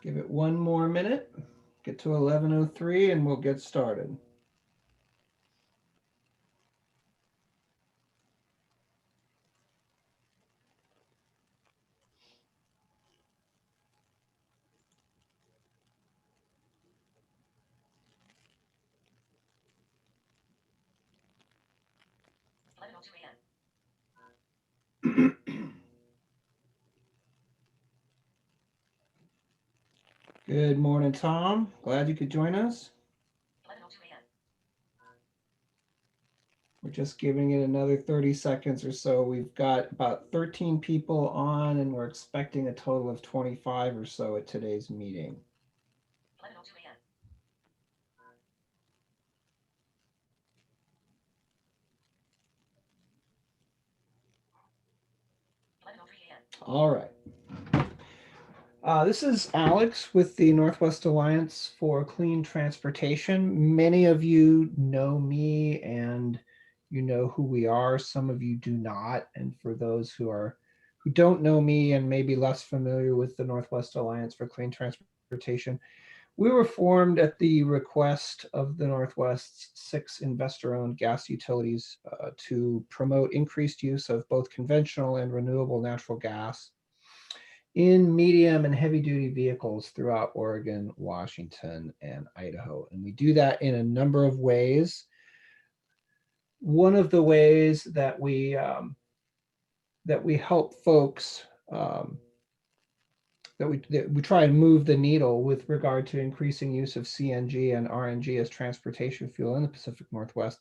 Give it one more minute, get to 11:03 and we'll get started. Good morning, Tom. Glad you could join us. We're just giving it another 30 seconds or so. We've got about 13 people on, and we're expecting a total of 25 or so at today's meeting. All right. This is Alex with the Northwest Alliance for Clean Transportation. Many of you know me and you know who we are. Some of you do not. And for those who don't know me and maybe less familiar with the Northwest Alliance for Clean Transportation, we were formed at the request of the Northwest's 6 investor-owned gas utilities to promote increased use of both conventional and renewable natural gas in medium and heavy duty vehicles throughout Oregon, Washington, and Idaho. And we do that in a number of ways. One of the ways that we help folks that we try and move the needle with regard to increasing use of CNG and RNG as transportation fuel in the Pacific Northwest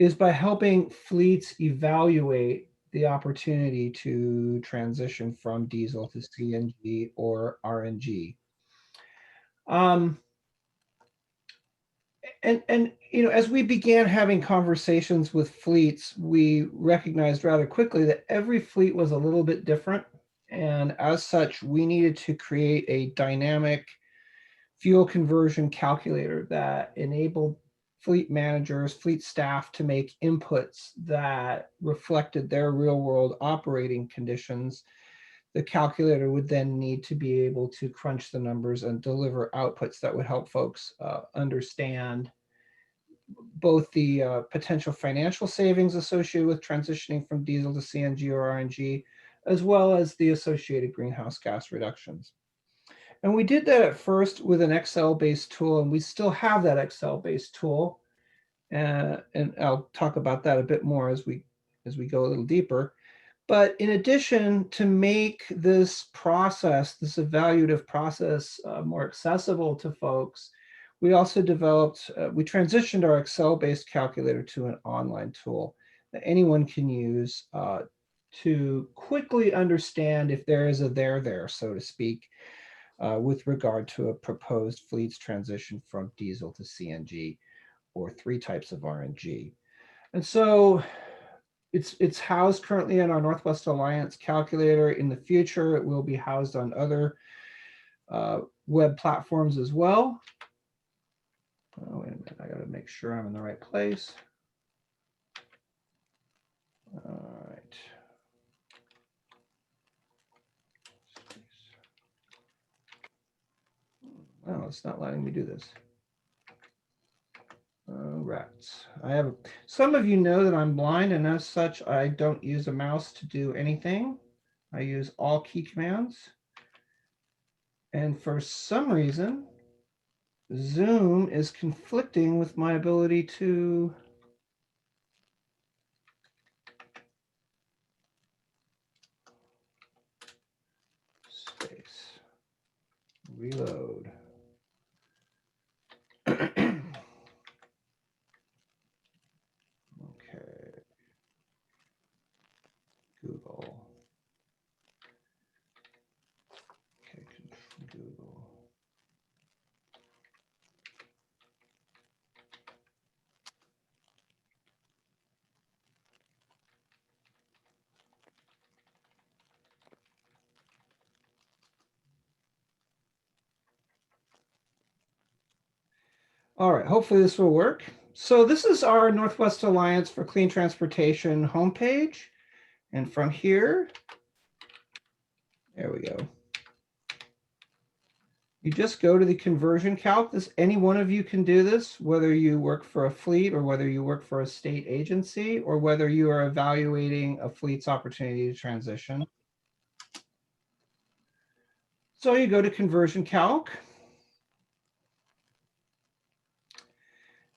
is by helping fleets evaluate the opportunity to transition from diesel to CNG or RNG. And as we began having conversations with fleets, we recognized rather quickly that every fleet was a little bit different. And as such, we needed to create a dynamic fuel conversion calculator that enabled fleet managers, fleet staff to make inputs that reflected their real world operating conditions. The calculator would then need to be able to crunch the numbers and deliver outputs that would help folks understand both the potential financial savings associated with transitioning from diesel to CNG or RNG, as well as the associated greenhouse gas reductions. And we did that at first with an Excel-based tool, and we still have that Excel-based tool. And I'll talk about that a bit more as we go a little deeper. But in addition, to make this process, this evaluative process, more accessible to folks, we also developed, we transitioned our Excel-based calculator to an online tool that anyone can use to quickly understand if there is a there, so to speak, with regard to a proposed fleet's transition from diesel to CNG or 3 types of RNG. And so it's housed currently in our Northwest Alliance calculator. In the future, it will be housed on other web platforms as well. Oh, wait a minute, I gotta make sure I'm in the right place. All right. Oh, it's not letting me do this. Rats. Some of you know that I'm blind, and as such, I don't use a mouse to do anything. I use all key commands. And for some reason, Zoom is conflicting with my ability to space reload. Okay. Google. Okay, Google. All right, hopefully this will work. So this is our Northwest Alliance for Clean Transportation homepage. And from here, there we go. You just go to the conversion calc. Any one of you can do this, whether you work for a fleet or whether you work for a state agency or whether you are evaluating a fleet's opportunity to transition. So you go to conversion calc.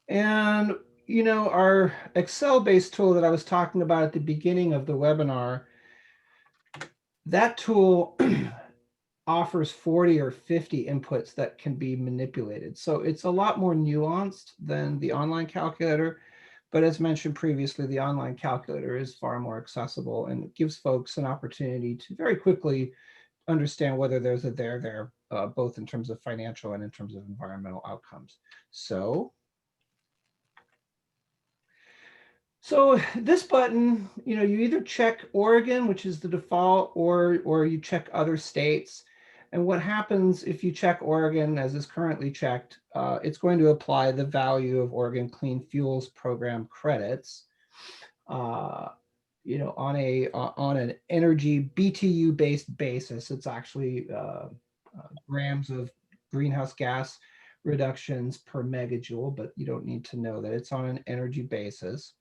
And, you know, our Excel-based tool that I was talking about at the beginning of the webinar, that tool offers 40 or 50 inputs that can be manipulated. So it's a lot more nuanced than the online calculator. But as mentioned previously, the online calculator is far more accessible and it gives folks an opportunity to very quickly understand whether there's a there, both in terms of financial and in terms of environmental outcomes. So this button, you know, you either check Oregon, which is the default, or you check other states. And what happens if you check Oregon as is currently checked, it's going to apply the value of Oregon Clean Fuels Program credits, you know, on an energy BTU based basis. It's actually grams of greenhouse gas reductions per megajoule, but you don't need to know that it's on an energy basis.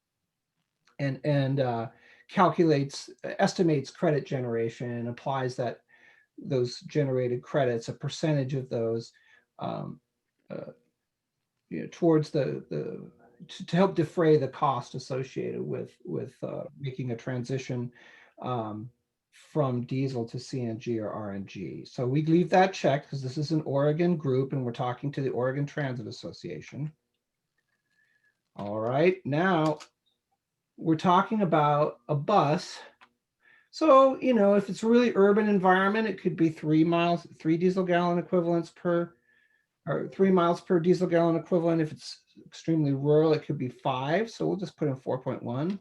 And estimates credit generation and applies those generated credits, a percentage of those, you know, towards to help defray the cost associated with making a transition from diesel to CNG or RNG. So we leave that checked because this is an Oregon group and we're talking to the Oregon Transit Association. All right, now we're talking about a bus. So, you know, if it's a really urban environment, it could be 3 diesel gallon equivalents per, or 3 miles per diesel gallon equivalent. If it's extremely rural, it could be 5. So we'll just put in 4.1.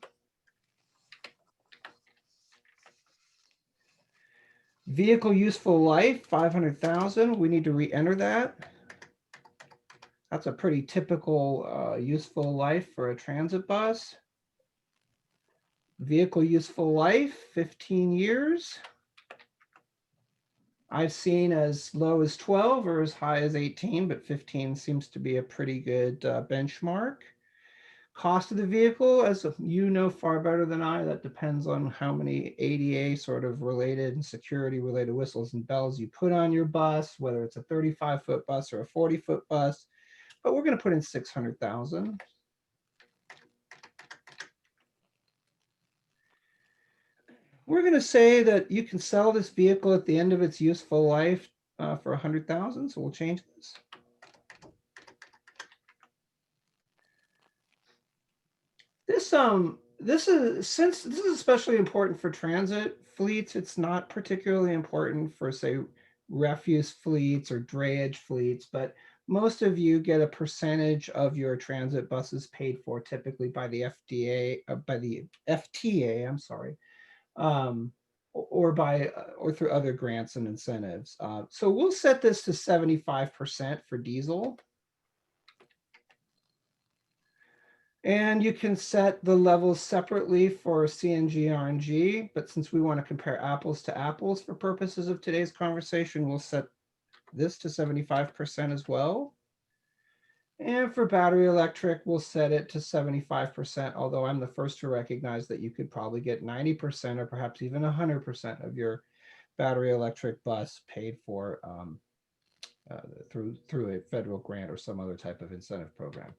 Vehicle useful life, 500,000. We need to re-enter that. That's a pretty typical useful life for a transit bus. Vehicle useful life, 15 years. I've seen as low as 12 or as high as 18, but 15 seems to be a pretty good benchmark. Cost of the vehicle, as you know far better than I, that depends on how many ADA sort of related and security related whistles and bells you put on your bus, whether it's a 35-foot bus or a 40-foot bus, but we're going to put in 600,000. We're going to say that you can sell this vehicle at the end of its useful life for 100,000. So we'll change this. This is especially important for transit fleets. It's not particularly important for, say, refuse fleets or drayage fleets, but most of you get a percentage of your transit buses paid for typically by the FTA, I'm sorry, or through other grants and incentives. So we'll set this to 75% for diesel. And you can set the levels separately for CNG, RNG, but since we want to compare apples to apples for purposes of today's conversation, we'll set this to 75% as well. And for battery electric, we'll set it to 75%, although I'm the first to recognize that you could probably get 90% or perhaps even 100% of your battery electric bus paid for through a federal grant or some other type of incentive program.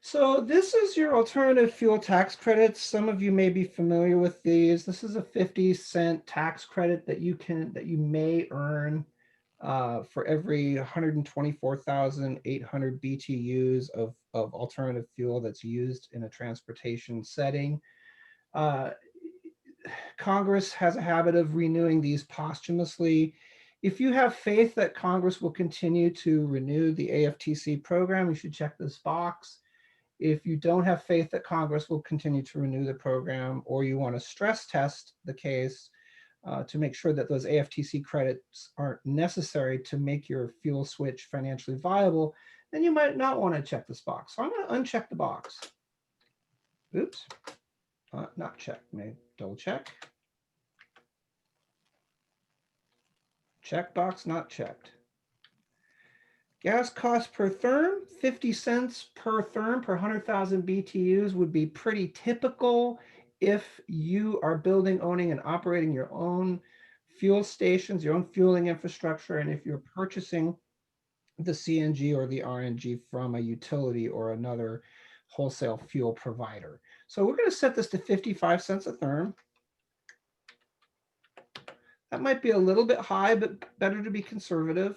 So this is your alternative fuel tax credits. Some of you may be familiar with these. This is a 50-cent tax credit that you may earn for every 124,800 BTUs of alternative fuel that's used in a transportation setting. Congress has a habit of renewing these posthumously. If you have faith that Congress will continue to renew the AFTC program, you should check this box. If you don't have faith that Congress will continue to renew the program, or you want to stress test the case to make sure that those AFTC credits aren't necessary to make your fuel switch financially viable, then you might not want to check this box. So I'm going to uncheck the box. Oops, not check, maybe double check. Checkbox not checked. Gas cost per therm, 50 cents per therm per 100,000 BTUs would be pretty typical if you are building, owning, and operating your own fuel stations, your own fueling infrastructure, and if you're purchasing the CNG or the RNG from a utility or another wholesale fuel provider. So we're going to set this to 55 cents a therm. That might be a little bit high, but better to be conservative.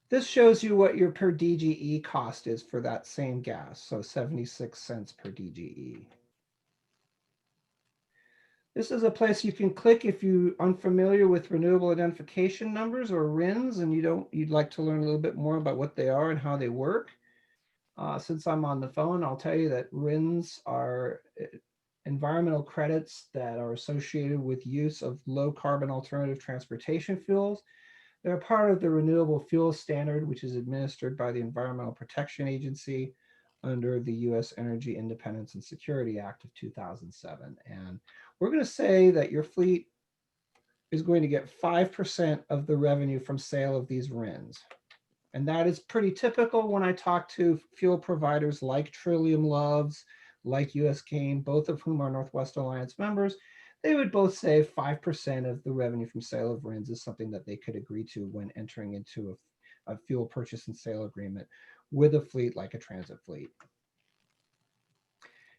This shows you what your per DGE cost is for that same gas, so 76 cents per DGE. This is a place you can click if you're unfamiliar with renewable identification numbers or RINs and you'd like to learn a little bit more about what they are and how they work. Since I'm on the phone, I'll tell you that RINs are environmental credits that are associated with use of low carbon alternative transportation fuels. They're part of the Renewable Fuel Standard, which is administered by the Environmental Protection Agency under the U.S. Energy Independence and Security Act of 2007. And we're going to say that your fleet is going to get 5% of the revenue from sale of these RINs. And that is pretty typical when I talk to fuel providers like Trillium Loves, like US Gain, both of whom are Northwest Alliance members. They would both say 5% of the revenue from sale of RINs is something that they could agree to when entering into a fuel purchase and sale agreement with a fleet like a transit fleet.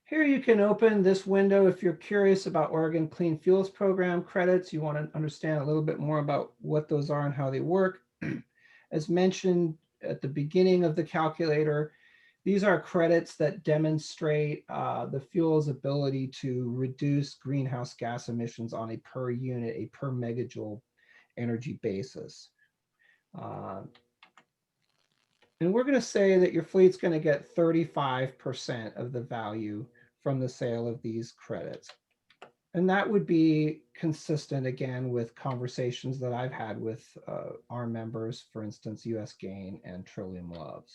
Here you can open this window if you're curious about Oregon Clean Fuels Program credits. You want to understand a little bit more about what those are and how they work. As mentioned at the beginning of the calculator, these are credits that demonstrate the fuel's ability to reduce greenhouse gas emissions on a per unit, a per megajoule energy basis. And we're going to say that your fleet's going to get 35% of the value from the sale of these credits. And that would be consistent, again, with conversations that I've had with our members, for instance, US Gain and Trillium Loves.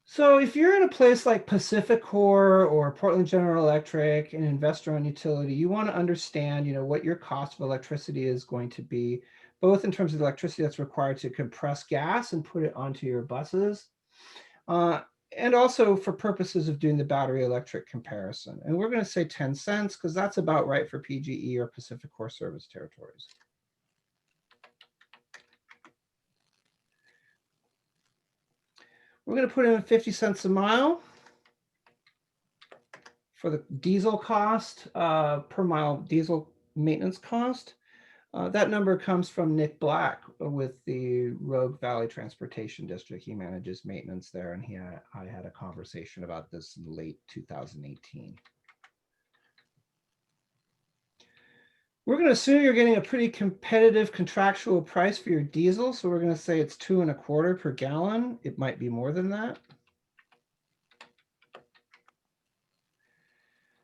So if you're in a place like PacifiCorp or Portland General Electric, an investor-owned utility, you want to understand, what your cost of electricity is going to be, both in terms of the electricity that's required to compress gas and put it onto your buses, and also for purposes of doing the battery electric comparison. And we're going to say 10 cents because that's about right for PGE or PacifiCorp service territories. We're going to put in 50 cents a mile for the diesel cost, per mile diesel maintenance cost. That number comes from Nick Black with the Rogue Valley Transportation District. He manages maintenance there, and I had a conversation about this in late 2018. We're going to assume you're getting a pretty competitive contractual price for your diesel, so we're going to say it's $2.25 per gallon. It might be more than that.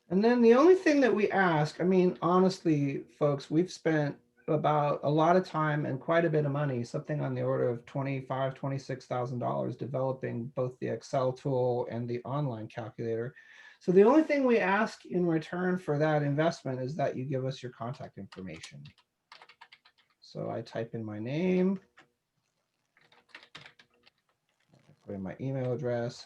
And then the only thing that we ask, honestly, folks, we've spent about a lot of time and quite a bit of money, something on the order of $25,000, $26,000 developing both the Excel tool and the online calculator. So the only thing we ask in return for that investment is that you give us your contact information. So I type in my name, I put in my email address.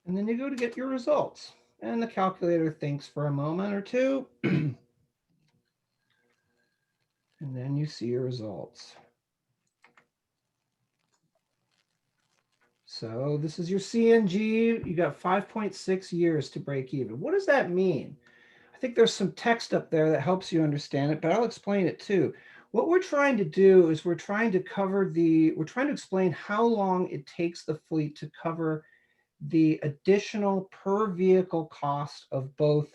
And then you go to get your results. And the calculator thinks for a moment or two. And then you see your results. So this is your CNG. You got 5.6 years to break even. What does that mean? I think there's some text up there that helps you understand it, but I'll explain it too. What we're trying to do is we're trying to explain how long it takes the fleet to cover the additional per vehicle cost of both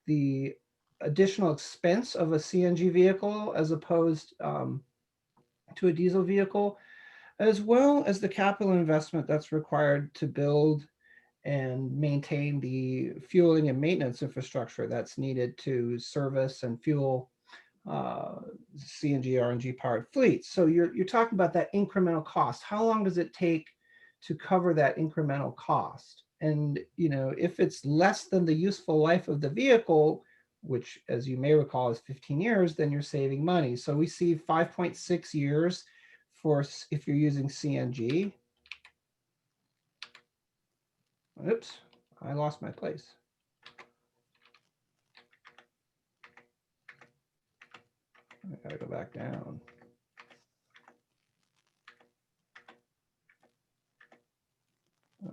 the additional expense of a CNG vehicle as opposed to a diesel vehicle, as well as the capital investment that's required to build and maintain the fueling and maintenance infrastructure that's needed to service and fuel CNG, RNG powered fleets. So you're talking about that incremental cost. How long does it take to cover that incremental cost? And if it's less than the useful life of the vehicle, which as you may recall is 15 years, then you're saving money. So we see 5.6 years for if you're using CNG. Oops, I lost my place. I gotta go back down.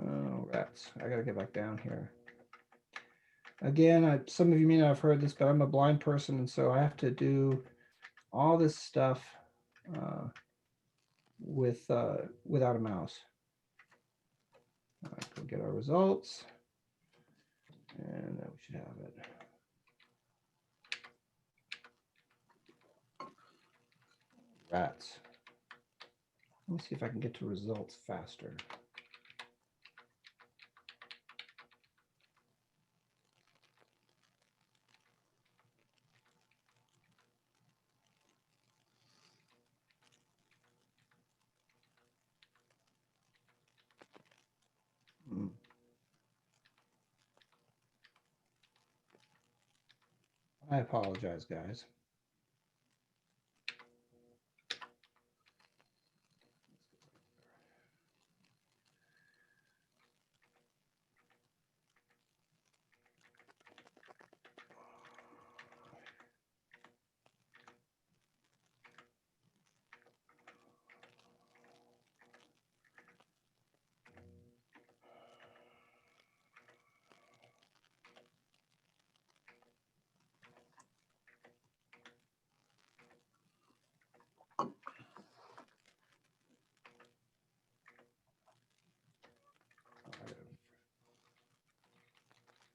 Oh, rats. I gotta get back down here. Again, some of you may not have heard this, but I'm a blind person, and so I have to do all this stuff without a mouse. Go get our results, and then we should have it. Rats. Let me see if I can get to results faster. I apologize, guys.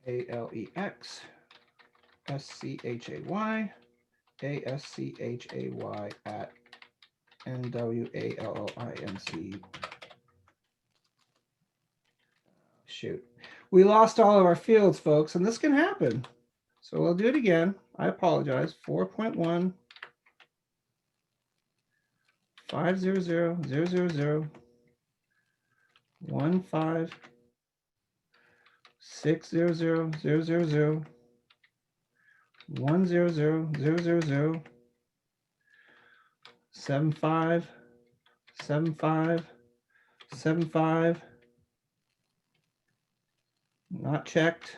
ALEX SCHAY ASCHAY at NWALLINC. Shoot, we lost all of our fields, folks, and this can happen. So we'll do it again. I apologize. 4.1 500 000 15 600 000 100 000 75 75 75. Not checked.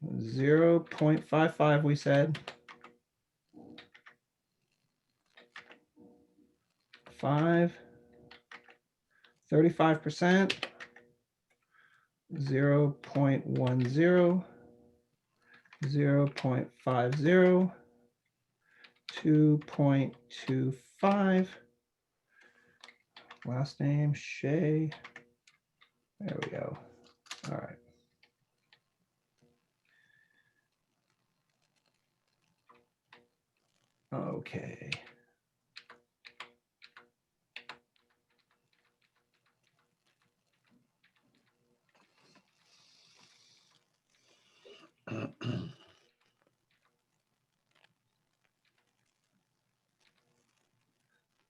0.55 we said. 5 35%. 0.10 0.50 2.25. Last name Shay. There we go. All right. Okay.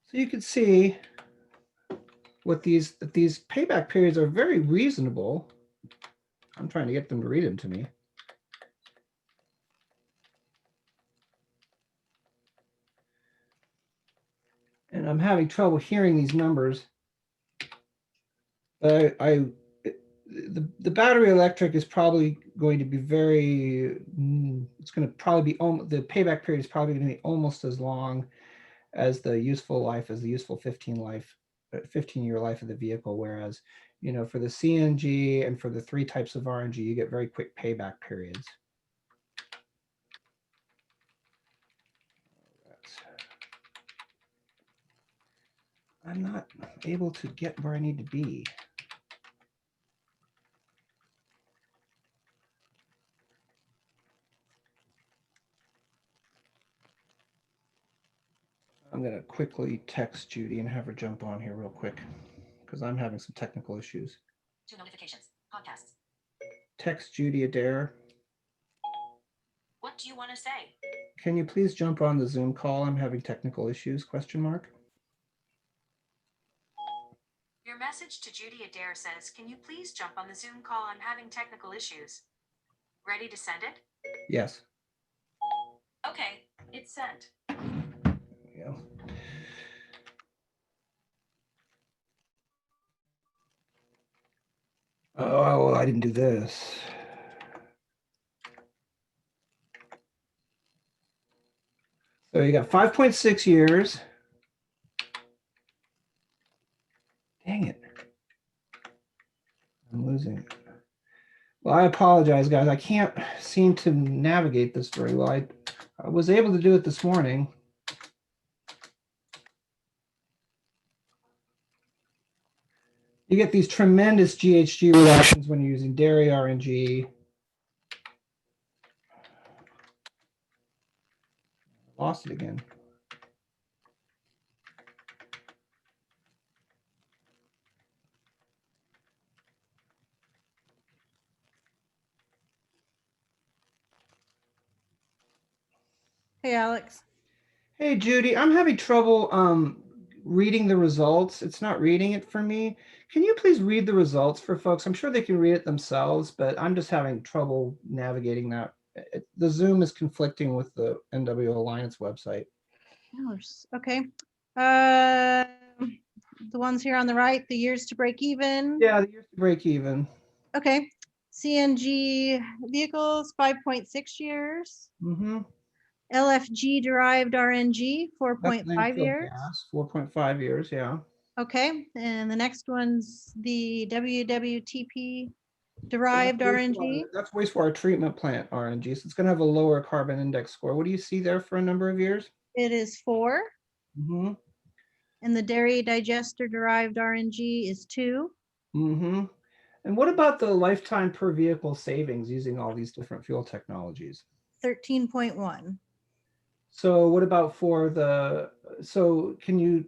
So you can see what these payback periods are very reasonable. I'm trying to get them to read them to me. And I'm having trouble hearing these numbers. But the battery electric is probably going to be it's going to probably be, the payback period is probably going to be almost as long as the useful life, as the useful 15-year life of the vehicle. Whereas, for the CNG and for the 3 types of RNG, you get very quick payback periods. I'm not able to get where I need to be. I'm going to quickly text Judy and have her jump on here real quick because I'm having some technical issues. 2 notifications. Podcasts. Text Judy Adair. What do you want to say? can you please jump on the Zoom call? I'm having technical issues, question mark. Your message to Judy Adair says, can you please jump on the Zoom call? I'm having technical issues. Ready to send it? Yes. Okay, it's sent. There we go. Oh, well, I didn't do this. So you got 5.6 years. Dang it. I'm losing. Well, I apologize, guys. I can't seem to navigate this very well. I was able to do it this morning. You get these tremendous GHG reductions when you're using dairy RNG. Lost it again. Hey, Alex. Hey, Judy, I'm having trouble reading the results. It's not reading it for me. Can you please read the results for folks? I'm sure they can read it themselves, but I'm just having trouble navigating that. The Zoom is conflicting with the NWO Alliance website. Okay. The ones here on the right, the years to break even. Yeah, the years to break even. Okay. CNG vehicles, 5.6 years. Mm-hmm. LFG derived RNG, 4.5 years. Gas, 4.5 years, yeah. Okay. And the next one's the WWTP derived RNG. That's wastewater treatment plant RNG. So it's going to have a lower carbon index score. What do you see there for a number of years? It is 4. Mm-hmm. And the dairy digester derived RNG is 2. Mm-hmm. And what about the lifetime per vehicle savings using all these different fuel technologies? 13.1. So what about for the, so can you,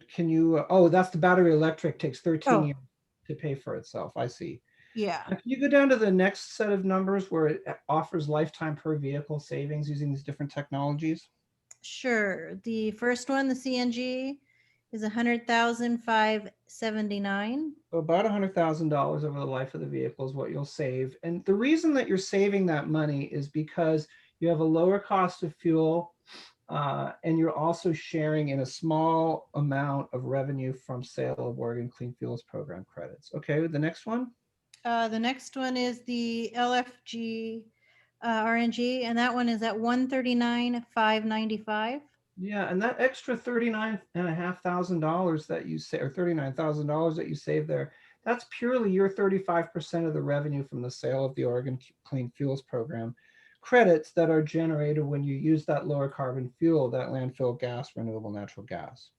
oh, that's the battery electric takes 13 years to pay for itself. I see. Yeah. Now, can you go down to the next set of numbers where it offers lifetime per vehicle savings using these different technologies? Sure. The first one, the CNG, is 100,579. So about $100,000 over the life of the vehicle is what you'll save. And the reason that you're saving that money is because you have a lower cost of fuel, and you're also sharing in a small amount of revenue from sale of Oregon Clean Fuels Program credits. Okay, the next one. The next one is the LFG RNG, and that one is at 139,595. Yeah, and that extra $39,500 that you say, or $39,000 that you save there, that's purely your 35% of the revenue from the sale of the Oregon Clean Fuels Program credits that are generated when you use that lower carbon fuel, that landfill gas, renewable natural gas.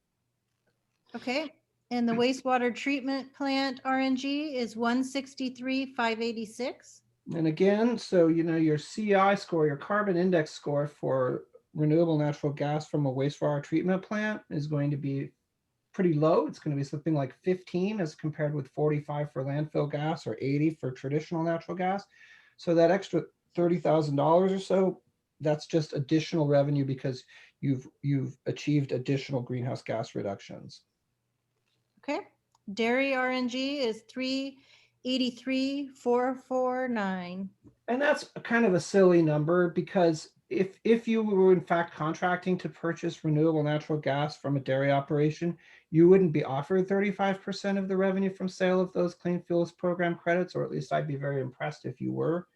Okay. And the wastewater treatment plant RNG is 163,586. And again, so your CI score, your carbon index score for renewable natural gas from a wastewater treatment plant is going to be pretty low. It's going to be something like 15 as compared with 45 for landfill gas or 80 for traditional natural gas. So that extra $30,000 or so, that's just additional revenue because you've achieved additional greenhouse gas reductions. Okay. Dairy RNG is 383,449. And that's kind of a silly number because if you were in fact contracting to purchase renewable natural gas from a dairy operation, you wouldn't be offered 35% of the revenue from sale of those Clean Fuels Program credits, or at least I'd be very impressed if you were.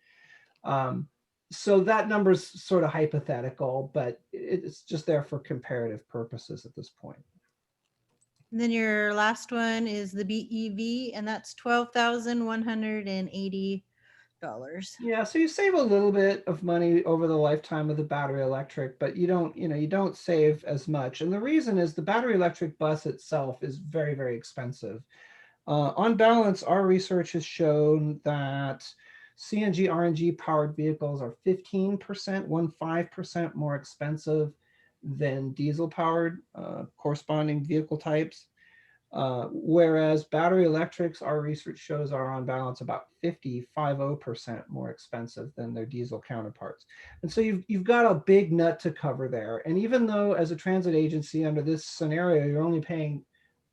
So that number is sort of hypothetical, but it's just there for comparative purposes at this point. And then your last one is the BEV, and that's $12,180. Yeah, so you save a little bit of money over the lifetime of the battery electric, but you don't save as much. And the reason is the battery electric bus itself is very, very expensive. On balance, our research has shown that CNG, RNG powered vehicles are 15% more expensive than diesel powered corresponding vehicle types. Whereas battery electrics, our research shows, are on balance about 50% more expensive than their diesel counterparts. And so you've got a big nut to cover there. And even though as a transit agency under this scenario, you're only paying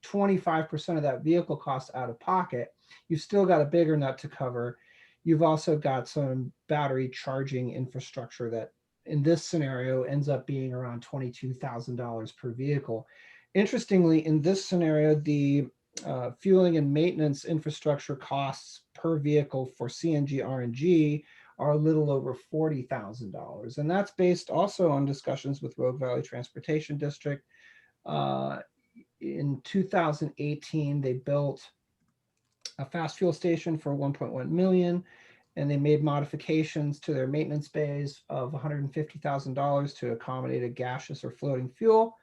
25% of that vehicle cost out of pocket, you've still got a bigger nut to cover. You've also got some battery charging infrastructure that in this scenario ends up being around $22,000 per vehicle. Interestingly, in this scenario, the fueling and maintenance infrastructure costs per vehicle for CNG RNG are a little over $40,000. And that's based also on discussions with Rogue Valley Transportation District. In 2018, they built a fast fuel station for 1.1 million, and they made modifications to their maintenance bays of $150,000 to accommodate a gaseous or floating fuel.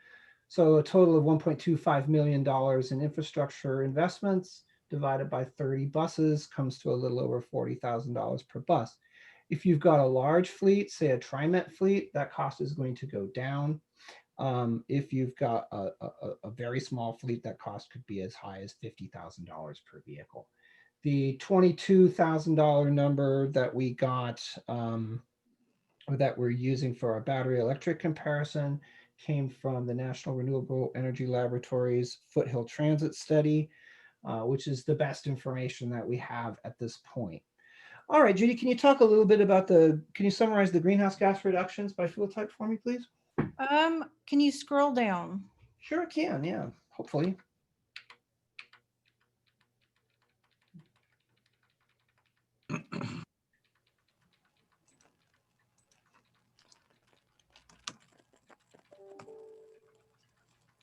So a total of $1.25 million in infrastructure investments divided by 30 buses comes to a little over $40,000 per bus. If you've got a large fleet, say a TriMet fleet, that cost is going to go down. If you've got a very small fleet, that cost could be as high as $50,000 per vehicle. The $22,000 number that we got, or that we're using for our battery electric comparison, came from the National Renewable Energy Laboratory's Foothill Transit Study, which is the best information that we have at this point. All right, Judy, can you talk a little bit about can you summarize the greenhouse gas reductions by fuel type for me, please? Can you scroll down? Sure can, yeah, hopefully.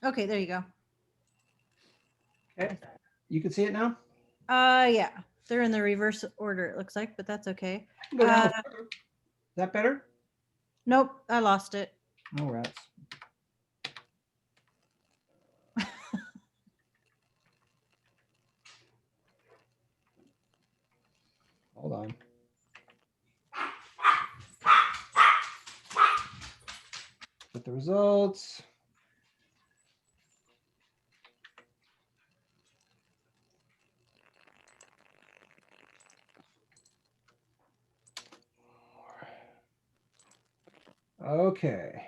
Okay, there you go. Okay, you can see it now? Yeah, they're in the reverse order, it looks like, but that's okay. I can go down further. Is that better? Nope, I lost it. No rats. Hold on. With the results. Okay.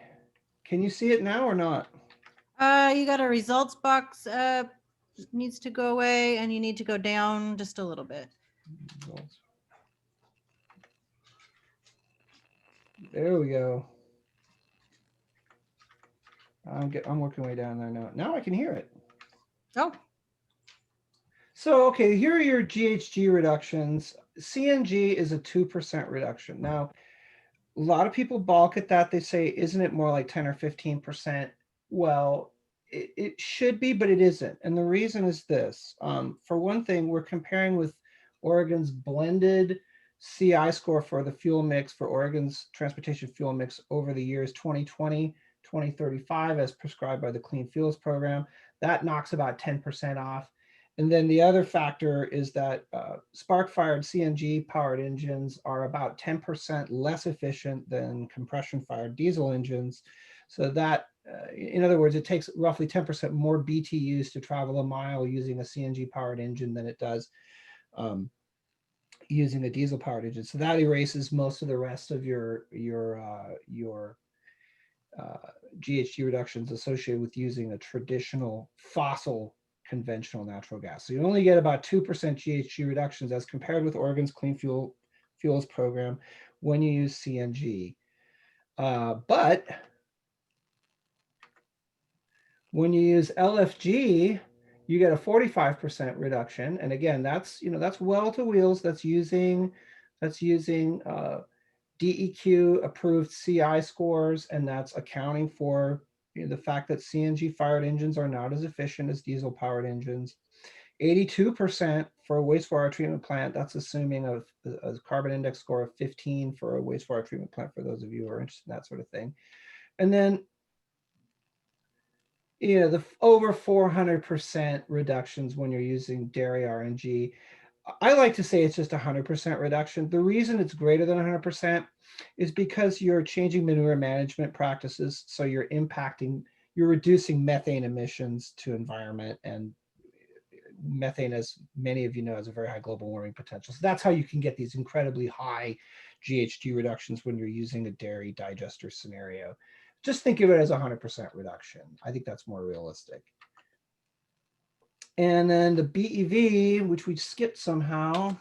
Can you see it now or not? You got a results box needs to go away, and you need to go down just a little bit. Results. There we go. I'm working way down there now. Now I can hear it. Oh, So, okay, here are your GHG reductions. CNG is a 2% reduction. Now, a lot of people balk at that. They say, isn't it more like 10 or 15%? Well, it should be, but it isn't. And the reason is this. For one thing, we're comparing with Oregon's blended CI score for the fuel mix for Oregon's transportation fuel mix over the years 2020, 2035, as prescribed by the Clean Fuels Program. That knocks about 10% off. And then the other factor is that spark-fired CNG powered engines are about 10% less efficient than compression-fired diesel engines. So that, in other words, it takes roughly 10% more BTUs to travel a mile using a CNG powered engine than it does using a diesel powered engine. So that erases most of the rest of your GHG reductions associated with using a traditional fossil conventional natural gas. So you only get about 2% GHG reductions as compared with Oregon's Clean Fuels Program when you use CNG. But when you use LFG, you get a 45% reduction. And again, that's well to wheels. That's using DEQ approved CI scores, and that's accounting for the fact that CNG fired engines are not as efficient as diesel powered engines. 82% for a wastewater treatment plant. That's assuming a carbon index score of 15 for a wastewater treatment plant, for those of you who are interested in that sort of thing. And then the over 400% reductions when you're using dairy RNG. I like to say it's just 100% reduction. The reason it's greater than 100% is because you're changing manure management practices. So you're reducing methane emissions to environment, and methane, as many of you know, has a very high global warming potential. So that's how you can get these incredibly high GHG reductions when you're using a dairy digester scenario. Just think of it as 100% reduction. I think that's more realistic. And then the BEV, which we skipped somehow.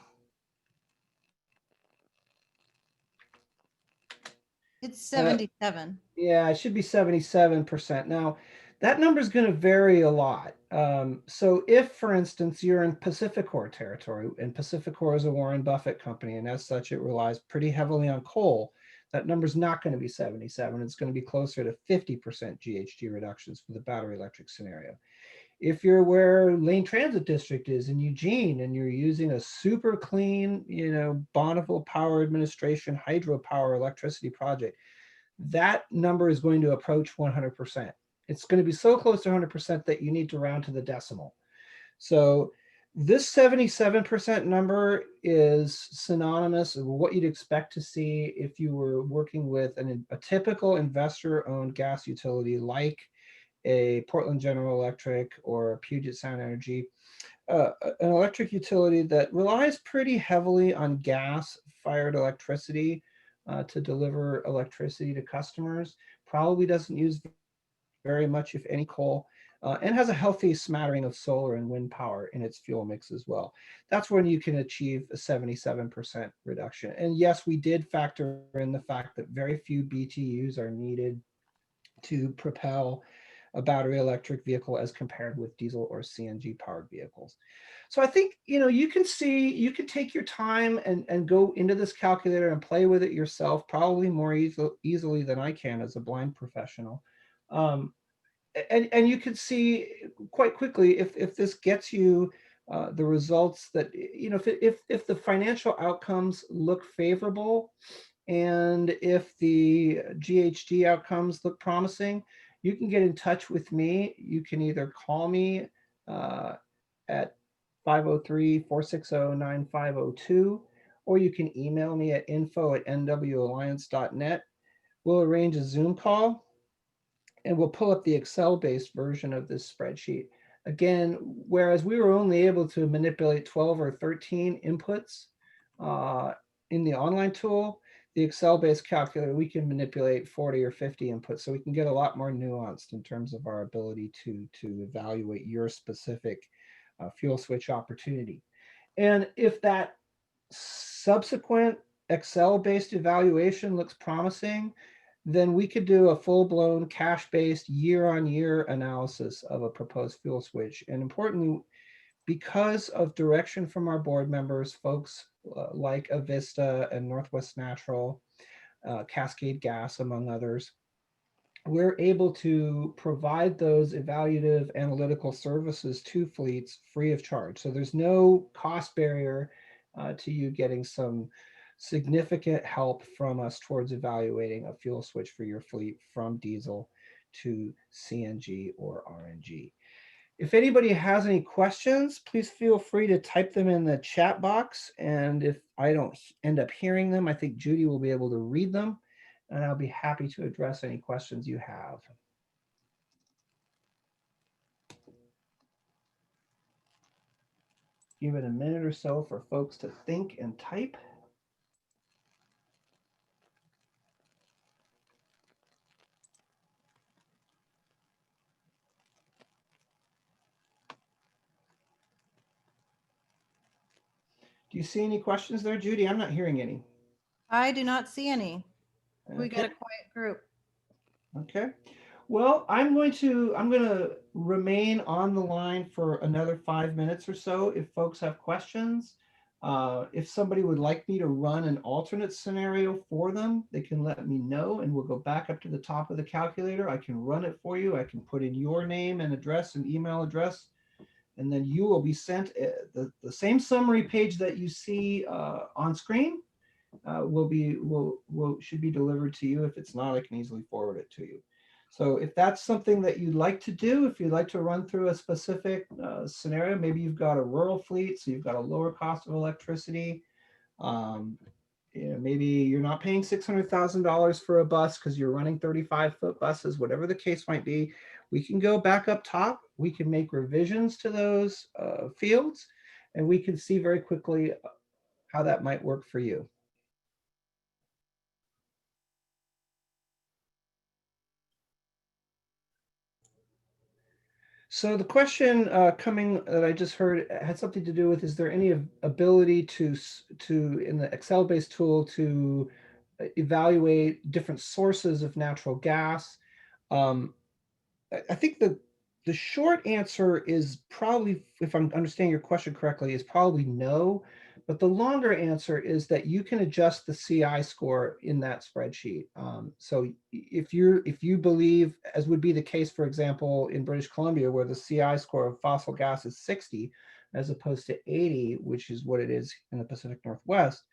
It's 77. Yeah, it should be 77%. Now, that number is going to vary a lot. So if, for instance, you're in Pacificor territory, and Pacificor is a Warren Buffett company, and as such, it relies pretty heavily on coal, that number is not going to be 77. It's going to be closer to 50% GHG reductions for the battery electric scenario. If you're where Lane Transit District is in Eugene, and you're using a super clean, Bonneville Power Administration hydropower electricity project, that number is going to approach 100%. It's going to be so close to 100% that you need to round to the decimal. So this 77% number is synonymous with what you'd expect to see if you were working with a typical investor-owned gas utility like a Portland General Electric or Puget Sound Energy, an electric utility that relies pretty heavily on gas-fired electricity to deliver electricity to customers, probably doesn't use very much, if any, coal, and has a healthy smattering of solar and wind power in its fuel mix as well. That's when you can achieve a 77% reduction. And yes, we did factor in the fact that very few BTUs are needed to propel a battery electric vehicle as compared with diesel or CNG powered vehicles. So I think, you can take your time and go into this calculator and play with it yourself, probably more easily than I can as a blind professional. And you can see quite quickly if this gets you the results that, if the financial outcomes look favorable, and if the GHG outcomes look promising, you can get in touch with me. You can either call me at 503-460-9502, or you can email me at info@nwalliance.net. We'll arrange a Zoom call, and we'll pull up the Excel-based version of this spreadsheet. Again, whereas we were only able to manipulate 12 or 13 inputs in the online tool, the Excel-based calculator, we can manipulate 40 or 50 inputs, so we can get a lot more nuanced in terms of our ability to evaluate your specific fuel switch opportunity. And if that subsequent Excel-based evaluation looks promising, then we could do a full-blown cash-based year-on-year analysis of a proposed fuel switch. And importantly, because of direction from our board members, folks like Avista and Northwest Natural, Cascade Gas, among others, we're able to provide those evaluative analytical services to fleets free of charge. So there's no cost barrier to you getting some significant help from us towards evaluating a fuel switch for your fleet from diesel to CNG or RNG. If anybody has any questions, please feel free to type them in the chat box. And if I don't end up hearing them, I think Judy will be able to read them, and I'll be happy to address any questions you have. Give it a minute or so for folks to think and type. Do you see any questions there, Judy? I'm not hearing any. I do not see any. We got a Okay. quiet group. Okay. Well, I'm going to remain on the line for another 5 minutes or so if folks have questions. If somebody would like me to run an alternate scenario for them, they can let me know, and we'll go back up to the top of the calculator. I can run it for you. I can put in your name and address and email address, and then you will be sent the same summary page that you see on screen should be delivered to you. If it's not, I can easily forward it to you. So if that's something that you'd like to do, if you'd like to run through a specific scenario, maybe you've got a rural fleet, so you've got a lower cost of electricity, maybe you're not paying $600,000 for a bus because you're running 35-foot buses, whatever the case might be. We can go back up top. We can make revisions to those fields, and we can see very quickly how that might work for you. So the question coming that I just heard had something to do with, is there any ability to in the Excel-based tool to evaluate different sources of natural gas? I think the short answer is probably, if I'm understanding your question correctly, is probably no. But the longer answer is that you can adjust the CI score in that spreadsheet. So if you believe, as would be the case, for example, in British Columbia, where the CI score of fossil gas is 60, as opposed to 80, which is what it is in the Pacific Northwest,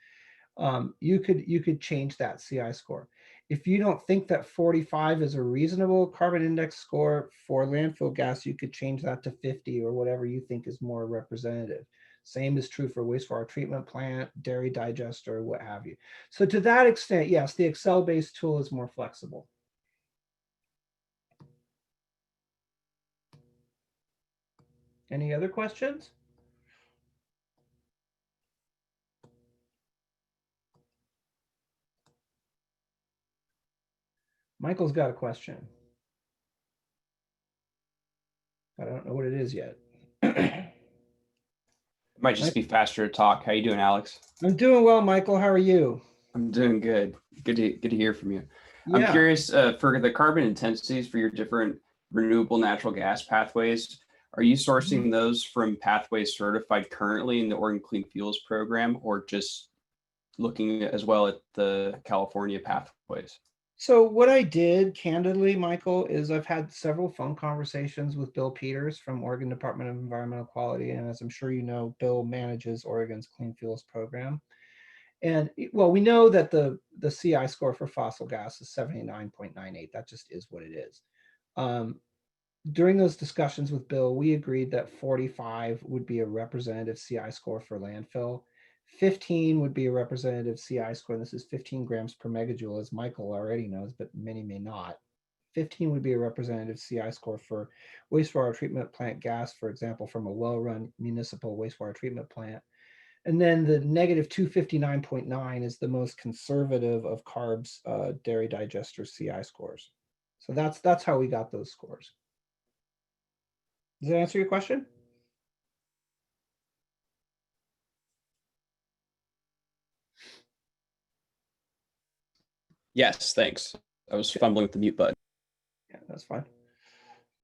you could change that CI score. If you don't think that 45 is a reasonable carbon index score for landfill gas, you could change that to 50 or whatever you think is more representative. Same is true for wastewater treatment plant, dairy digester, what have you. So to that extent, yes, the Excel-based tool is more flexible. Any other questions? Michael's got a question. I don't know what it is yet. It might just be faster to talk. How you doing, Alex? I'm doing well, Michael. How are you? I'm doing good. Good to hear from you. Yeah. I'm curious for the carbon intensities for your different renewable natural gas pathways. Are you sourcing those from pathways certified currently in the Oregon Clean Fuels program, or just looking as well at the California pathways? So what I did, candidly, Michael, is I've had several phone conversations with Bill Peters from Oregon Department of Environmental Quality. And as I'm sure you know, Bill manages Oregon's Clean Fuels program. And well, we know that the CI score for fossil gas is 79.98. That just is what it is. During those discussions with Bill, we agreed that 45 would be a representative CI score for landfill. 15 would be a representative CI score, and this is 15 grams per megajoule, as Michael already knows, but many may not. 15 would be a representative CI score for wastewater treatment plant gas, for example, from a well-run municipal wastewater treatment plant. And then the negative 259.9 is the most conservative of CARB's dairy digester CI scores. So that's how we got those scores. Does that answer your question? Yes, thanks. I was fumbling with the mute button. Yeah, that's fine.